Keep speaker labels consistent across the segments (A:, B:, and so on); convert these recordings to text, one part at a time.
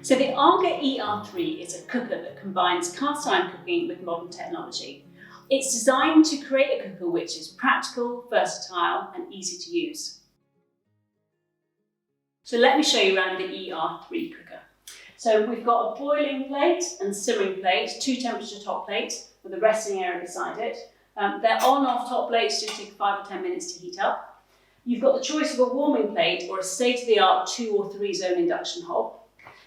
A: So the AGA eR3 is a cooker that combines cast iron cooking with modern technology. It's designed to create a cooker which is practical, versatile and easy to use. So let me show you around the eR3 cooker. So we've got a boiling plate and simmering plate, 2 temperature top plates with a resting area beside it. They're on-off top plates, just take 5 or 10 minutes to heat up. You've got the choice of a warming plate or a state-of-the-art 2 or 3 zone induction hob.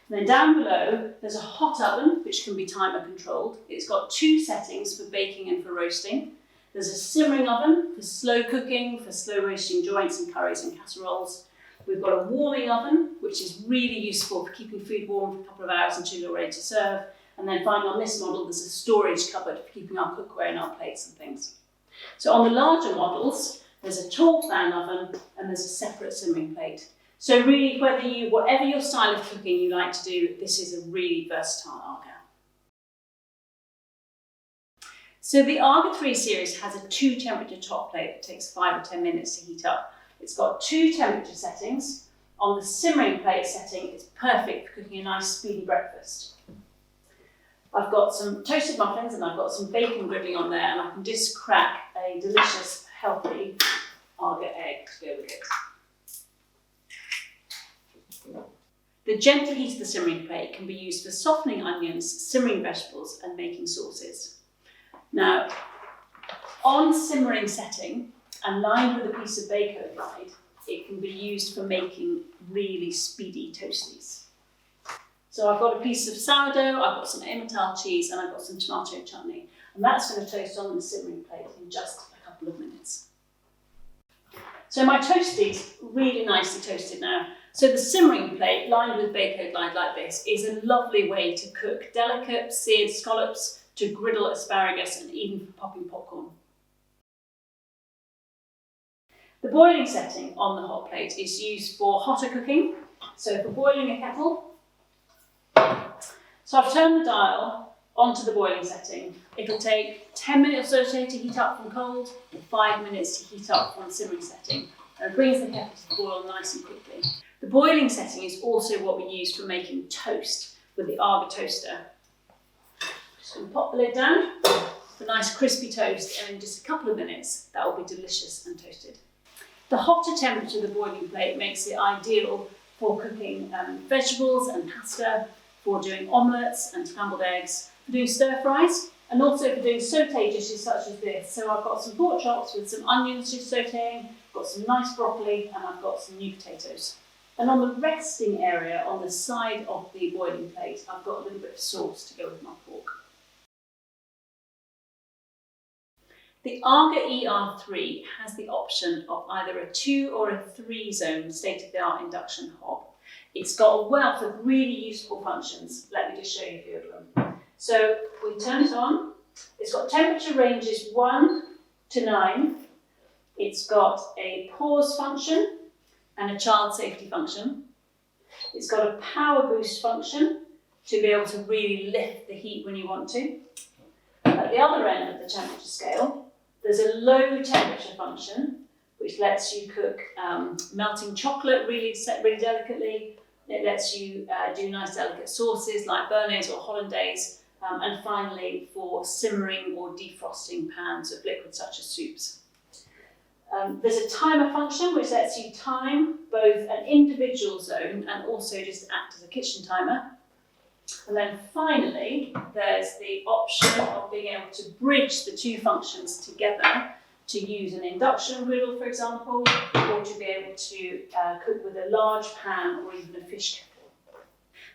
A: And then down below, there's a hot oven, which can be timer controlled. It's got 2 settings for baking and for roasting. There's a simmering oven for slow cooking, for slow roasting joints and curries and casseroles. We've got a warming oven, which is really useful for keeping food warm for a couple of hours until you're ready to serve. And then finally on this model, there's a storage cupboard for keeping our cookware and our plates and things. So on the larger models, there's a tall fan oven and there's a separate simmering plate. So really, whatever your style of cooking you like to do, this is a really versatile AGA. So the AGA 3 series has a 2 temperature top plate that takes 5 or 10 minutes to heat up. It's got 2 temperature settings. On the simmering plate setting, it's perfect for cooking a nice speedy breakfast. I've got some toasted muffins and I've got some bacon griddling on there, and I can just crack a delicious, healthy AGA egg to go with it. The gentle heat of the simmering plate can be used for softening onions, simmering vegetables and making sauces. Now, on simmering setting and lined with a piece of bacon guide, it can be used for making really speedy toasties. So I've got a piece of sourdough, I've got some Emmental cheese and I've got some tomato chutney, and that's going to toast on the simmering plate in just a couple of minutes. So my toasties, really nicely toasted now. So the simmering plate lined with bacon guide like this is a lovely way to cook delicate seared scallops, to griddle asparagus and even for popping popcorn. The boiling setting on the hot plate is used for hotter cooking. So for boiling a kettle, so I've turned the dial onto the boiling setting. It'll take 10 minutes or so to heat up from cold and 5 minutes to heat up from simmering setting. And it brings the kettle to the boil nice and quickly. The boiling setting is also what we use for making toast with the AGA toaster. Just going to pop the lid down for nice crispy toast, and in just a couple of minutes that will be delicious and toasted. The hotter temperature of the boiling plate makes it ideal for cooking vegetables and pasta, for doing omelettes and scrambled eggs, for doing stir fries, and also for doing sauté dishes such as this. So I've got some pork chops with some onions just sautéing, got some nice broccoli, and I've got some new potatoes. And on the resting area on the side of the boiling plate, I've got a little bit of sauce to go with my pork. The AGA eR3 has the option of either a 2 or a 3 zone state-of-the-art induction hob. It's got a wealth of really useful functions. Let me just show you a few of them. So we turn it on. It's got temperature ranges 1 to 9. It's got a pause function and a child safety function. It's got a power boost function to be able to really lift the heat when you want to. At the other end of the temperature scale, there's a low temperature function which lets you cook melting chocolate really delicately. It lets you do nice delicate sauces like béarnaise or hollandaise, and finally for simmering or defrosting pans of liquids such as soups. There's a timer function which lets you time both an individual zone and also just act as a kitchen timer. And then finally, there's the option of being able to bridge the 2 functions together to use an induction griddle, for example, or to be able to cook with a large pan or even a fish kettle.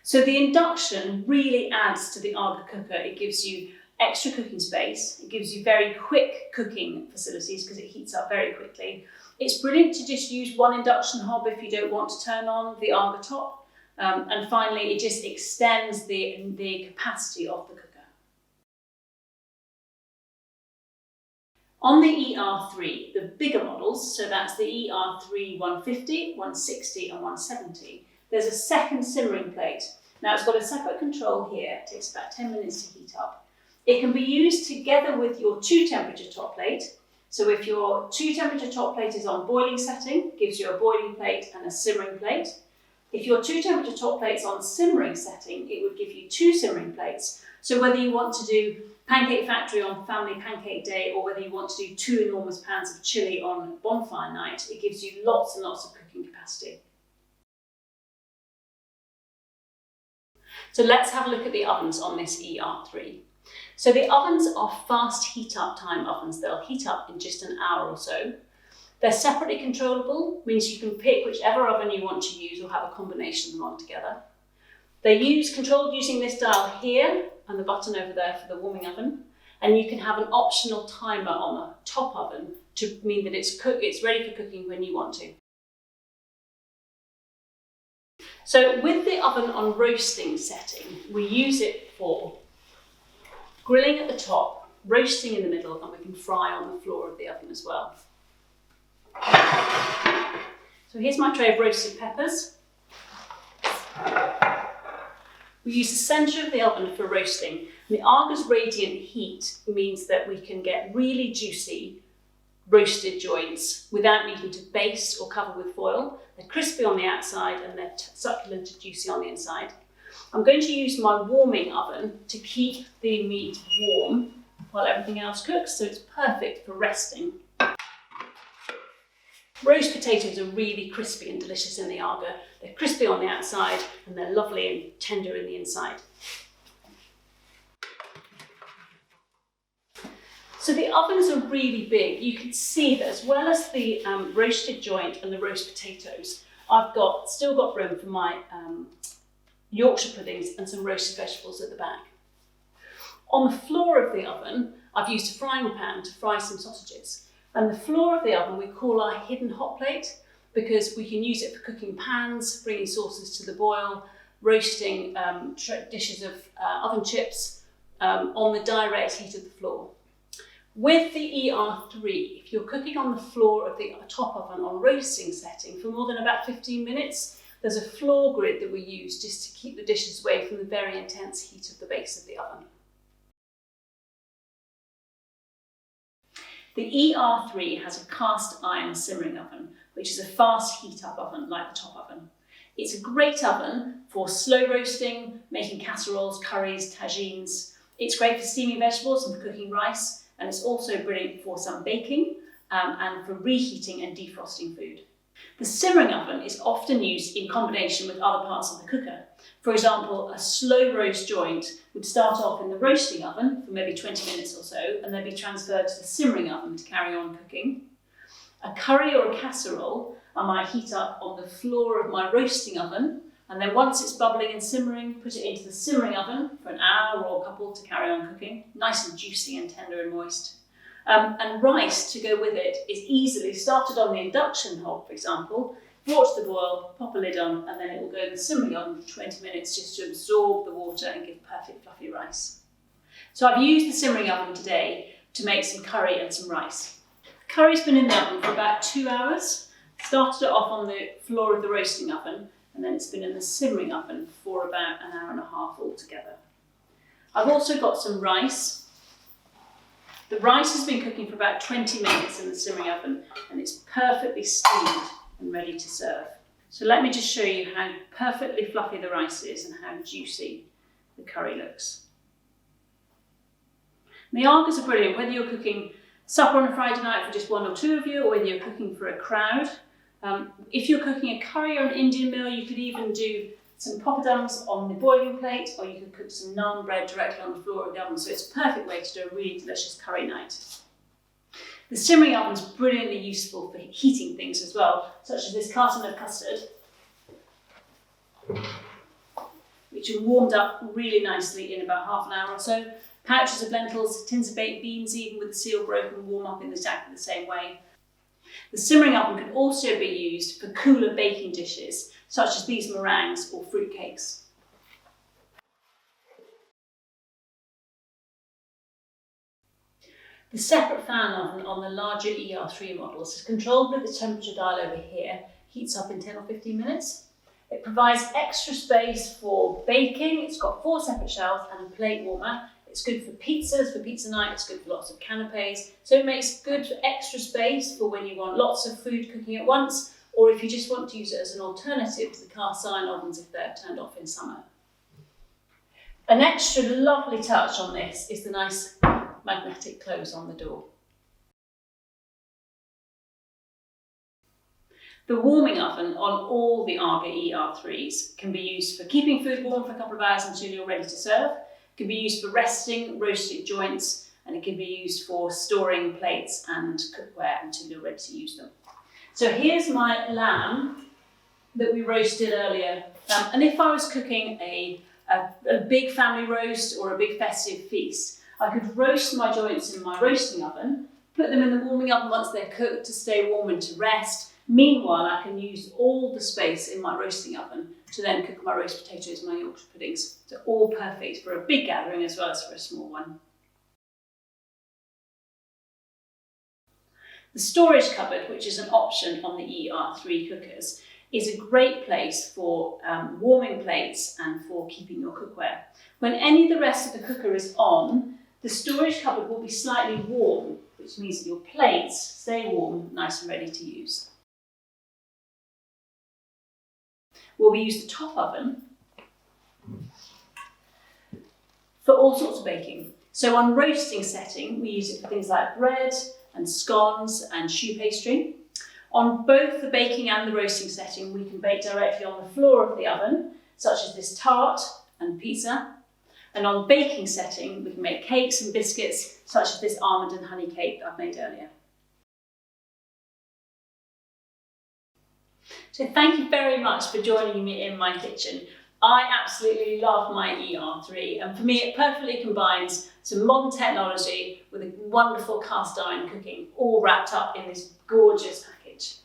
A: So the induction really adds to the AGA cooker. It gives you extra cooking space. It gives you very quick cooking facilities because it heats up very quickly. It's brilliant to just use one induction hob if you don't want to turn on the AGA top. And finally, it just extends the capacity of the cooker. On the eR3, the bigger models, so that's the eR3 150, 160 and 170, there's a second simmering plate. Now it's got a separate control here. It takes about 10 minutes to heat up. It can be used together with your 2 temperature top plate. So if your 2 temperature top plate is on boiling setting, it gives you a boiling plate and a simmering plate. If your 2 temperature top plate's on simmering setting, it would give you 2 simmering plates. So whether you want to do Pancake Factory on Family Pancake Day, or whether you want to do 2 enormous pans of chilli on bonfire night, it gives you lots and lots of cooking capacity. So let's have a look at the ovens on this eR3. So the ovens are fast heat up time ovens. They'll heat up in just an hour or so. They're separately controllable, means you can pick whichever oven you want to use or have a combination of them on together. They're controlled using this dial here and the button over there for the warming oven. And you can have an optional timer on the top oven to mean that it's ready for cooking when you want to. So with the oven on roasting setting, we use it for grilling at the top, roasting in the middle, and we can fry on the floor of the oven as well. So here's my tray of roasted peppers. We use the centre of the oven for roasting. And the AGA's radiant heat means that we can get really juicy roasted joints without needing to baste or cover with foil. They're crispy on the outside and they're succulent and juicy on the inside. I'm going to use my warming oven to keep the meat warm while everything else cooks, so it's perfect for resting. Roast potatoes are really crispy and delicious in the AGA. They're crispy on the outside and they're lovely and tender in the inside. So the ovens are really big. You can see that as well as the roasted joint and the roast potatoes, I've still got room for my Yorkshire puddings and some roasted vegetables at the back. On the floor of the oven, I've used a frying pan to fry some sausages. And the floor of the oven we call our hidden hot plate because we can use it for cooking pans, bringing sauces to the boil, roasting dishes of oven chips on the direct heat of the floor. With the eR3, if you're cooking on the floor of the top oven on roasting setting for more than about 15 minutes, there's a floor grid that we use just to keep the dishes away from the very intense heat of the base of the oven. The eR3 has a cast iron simmering oven, which is a fast heat up oven like the top oven. It's a great oven for slow roasting, making casseroles, curries, tagines. It's great for steaming vegetables and for cooking rice, and it's also brilliant for some baking and for reheating and defrosting food. The simmering oven is often used in combination with other parts of the cooker. For example, a slow roast joint would start off in the roasting oven for maybe 20 minutes or so, and then be transferred to the simmering oven to carry on cooking. A curry or a casserole I might heat up on the floor of my roasting oven, and then once it's bubbling and simmering, put it into the simmering oven for an hour or a couple to carry on cooking, nice and juicy and tender and moist. And rice to go with it is easily started on the induction hob, for example, brought to the boil, pop a lid on, and then it will go in the simmering oven for 20 minutes just to absorb the water and give perfect fluffy rice. So I've used the simmering oven today to make some curry and some rice. The curry's been in the oven for about 2 hours. Started it off on the floor of the roasting oven, and then it's been in the simmering oven for about an hour and a half altogether. I've also got some rice. The rice has been cooking for about 20 minutes in the simmering oven, and it's perfectly steamed and ready to serve. So let me just show you how perfectly fluffy the rice is and how juicy the curry looks. And the AGAs are brilliant, whether you're cooking supper on a Friday night for just 1 or 2 of you, or whether you're cooking for a crowd. If you're cooking a curry or an Indian meal, you could even do some poppadoms on the boiling plate, or you could cook some naan bread directly on the floor of the oven. So it's a perfect way to do a really delicious curry night. The simmering oven is brilliantly useful for heating things as well, such as this carton of custard, which are warmed up really nicely in about half an hour or so. Pouches of lentils, tins of baked beans, even with the seal broken, warm up in exactly the same way. The simmering oven can also be used for cooler baking dishes, such as these meringues or fruit cakes. The separate fan oven on the larger eR3 models is controlled with the temperature dial over here, heats up in 10 or 15 minutes. It provides extra space for baking. It's got 4 separate shelves and a plate warmer. It's good for pizzas, for pizza night. It's good for lots of canapes. So it makes good extra space for when you want lots of food cooking at once, or if you just want to use it as an alternative to the cast iron ovens if they're turned off in summer. An extra lovely touch on this is the nice magnetic close on the door. The warming oven on all the AGA eR3s can be used for keeping food warm for a couple of hours until you're ready to serve. It can be used for resting roasted joints, and it can be used for storing plates and cookware until you're ready to use them. So here's my lamb that we roasted earlier. And if I was cooking a big family roast or a big festive feast, I could roast my joints in my roasting oven, put them in the warming oven once they're cooked to stay warm and to rest. Meanwhile, I can use all the space in my roasting oven to then cook my roast potatoes, my Yorkshire puddings. So all perfect for a big gathering as well as for a small one. The storage cupboard, which is an option on the eR3 cookers, is a great place for warming plates and for keeping your cookware. When any of the rest of the cooker is on, the storage cupboard will be slightly warm, which means that your plates stay warm, nice and ready to use. Well, we use the top oven for all sorts of baking. So on roasting setting, we use it for things like bread and scones and choux pastry. On both the baking and the roasting setting, we can bake directly on the floor of the oven, such as this tart and pizza. And on baking setting, we can make cakes and biscuits, such as this almond and honey cake that I've made earlier. So thank you very much for joining me in my kitchen. I absolutely love my eR3, and for me it perfectly combines some modern technology with a wonderful cast iron cooking, all wrapped up in this gorgeous package.